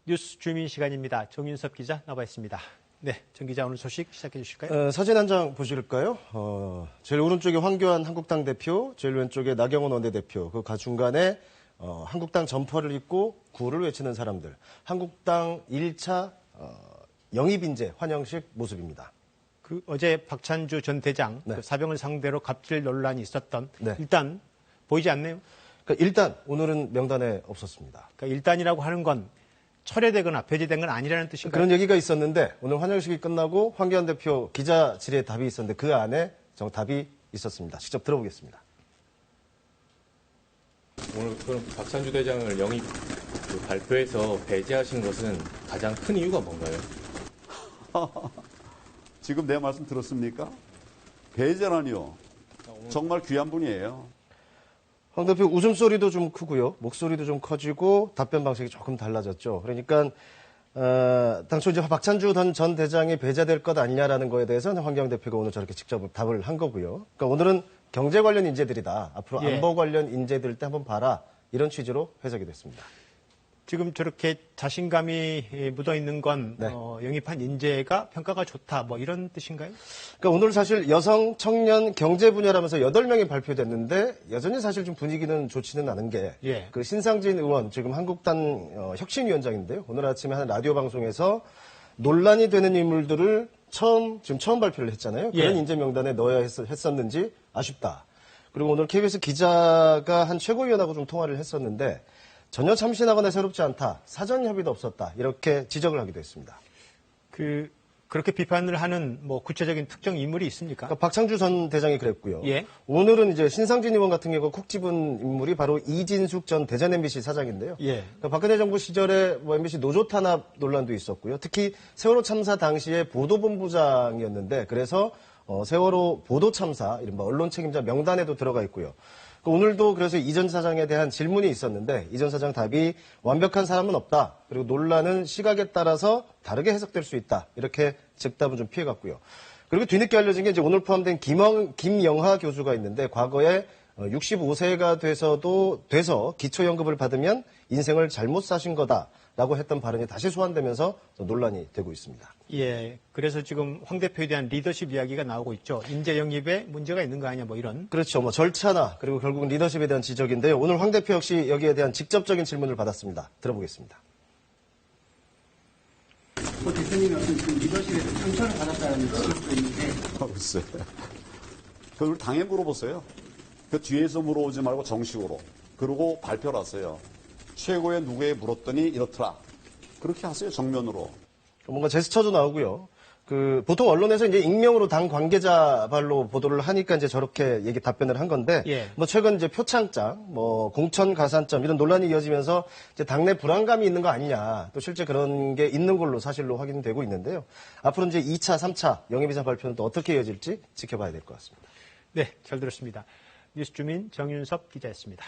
뉴스 주민 시간입니다. 정윤섭 기자 나와 있습니다. 네, 정 기자 오늘 소식 시작해 주실까요? 사진 한 장 보실까요? 제일 오른쪽에 황교안 한국당 대표, 제일 왼쪽에 나경원 원내대표, 그 중간에 한국당 점퍼를 입고 구호를 외치는 사람들. 한국당 1차 영입 인재 환영식 모습입니다. 어제 박찬주 전 대장 네. 그 사병을 상대로 갑질 논란이 있었던 네. 일단 보이지 않네요. 그러니까 일단 오늘은 명단에 없었습니다. 그러니까 일단이라고 하는 건 철회되거나 배제된 건 아니라는 뜻인가요? 그런 얘기가 있었는데 오늘 환영식이 끝나고 황교안 대표 기자 질의에 답이 있었는데 그 안에 정답이 있었습니다. 직접 들어보겠습니다. 오늘 그럼 박찬주 대장을 영입 발표해서 배제하신 것은 가장 큰 이유가 뭔가요? 지금 내 말씀 들었습니까? 배제라니요. 정말 귀한 분이에요. 황 대표 웃음소리도 좀 크고요. 목소리도 좀 커지고 답변 방식이 조금 달라졌죠. 그러니까 당초 이제 박찬주 전 대장이 배제될 것 아니냐라는 거에 대해서는 황교안 대표가 오늘 저렇게 직접 답을 한 거고요. 그러니까 오늘은 경제 관련 인재들이다. 앞으로 예. 안보 관련 인재들 때 한번 봐라. 이런 취지로 해석이 됐습니다. 지금 저렇게 자신감이 묻어 있는 건 네. 영입한 인재가 평가가 좋다 뭐 이런 뜻인가요? 그러니까 오늘 사실 여성, 청년, 경제 분야라면서 8명이 발표됐는데 여전히 사실 좀 분위기는 좋지는 않은 게 예. 그 신상진 의원 지금 한국당 혁신위원장인데요. 오늘 아침에 한 라디오 방송에서 논란이 되는 인물들을 지금 처음 발표를 했잖아요. 그런 예. 인재 명단에 넣어야 했었는지 아쉽다. 그리고 오늘 KBS 기자가 한 최고위원하고 좀 통화를 했었는데 전혀 참신하거나 새롭지 않다. 사전 협의도 없었다. 이렇게 지적을 하기도 했습니다. 그렇게 비판을 하는 뭐 구체적인 특정 인물이 있습니까? 그러니까 박창주 전 대장이 그랬고요. 예. 오늘은 이제 신상진 의원 같은 경우 콕 집은 인물이 바로 이진숙 전 대전 MBC 사장인데요. 예. 그러니까 박근혜 정부 시절에 뭐 MBC 노조 탄압 논란도 있었고요. 특히 세월호 참사 당시에 보도본부장이었는데 그래서 세월호 보도 참사 이른바 언론 책임자 명단에도 들어가 있고요. 오늘도 그래서 이 전 사장에 대한 질문이 있었는데 이 전 사장 답이 완벽한 사람은 없다. 그리고 논란은 시각에 따라서 다르게 해석될 수 있다. 이렇게 즉답은 좀 피해갔고요. 그리고 뒤늦게 알려진 게 이제 오늘 포함된 김영하 교수가 있는데 과거에 65세가 돼서 기초연금을 받으면 인생을 잘못 사신 거다라고 했던 발언이 다시 소환되면서 논란이 되고 있습니다. 예. 그래서 지금 황 대표에 대한 리더십 이야기가 나오고 있죠. 인재 영입에 문제가 있는 거 아니냐 뭐 이런. 그렇죠. 뭐 절차나 그리고 결국은 리더십에 대한 지적인데요. 오늘 황 대표 역시 여기에 대한 직접적인 질문을 받았습니다. 들어보겠습니다. 대표님이 어떤 리더십에 상처를 받았다는 지적도 있는데. 글쎄. 그걸 당에 물어보세요. 그 뒤에서 물어오지 말고 정식으로. 그러고 발표를 하세요. 최고의 누구에 물었더니 이렇더라. 그렇게 하세요, 정면으로. 뭔가 제스처도 나오고요. 보통 언론에서 이제 익명으로 당 관계자 발로 보도를 하니까 이제 저렇게 답변을 한 건데, 예. 뭐 최근 이제 표창장, 뭐 공천 가산점 이런 논란이 이어지면서 이제 당내 불안감이 있는 거 아니냐, 또 실제 그런 게 있는 걸로 사실로 확인되고 있는데요. 앞으로 이제 2차, 3차 영입이사 발표는 또 어떻게 이어질지 지켜봐야 될 것 같습니다. 네, 잘 들었습니다. 뉴스 주민 정윤섭 기자였습니다.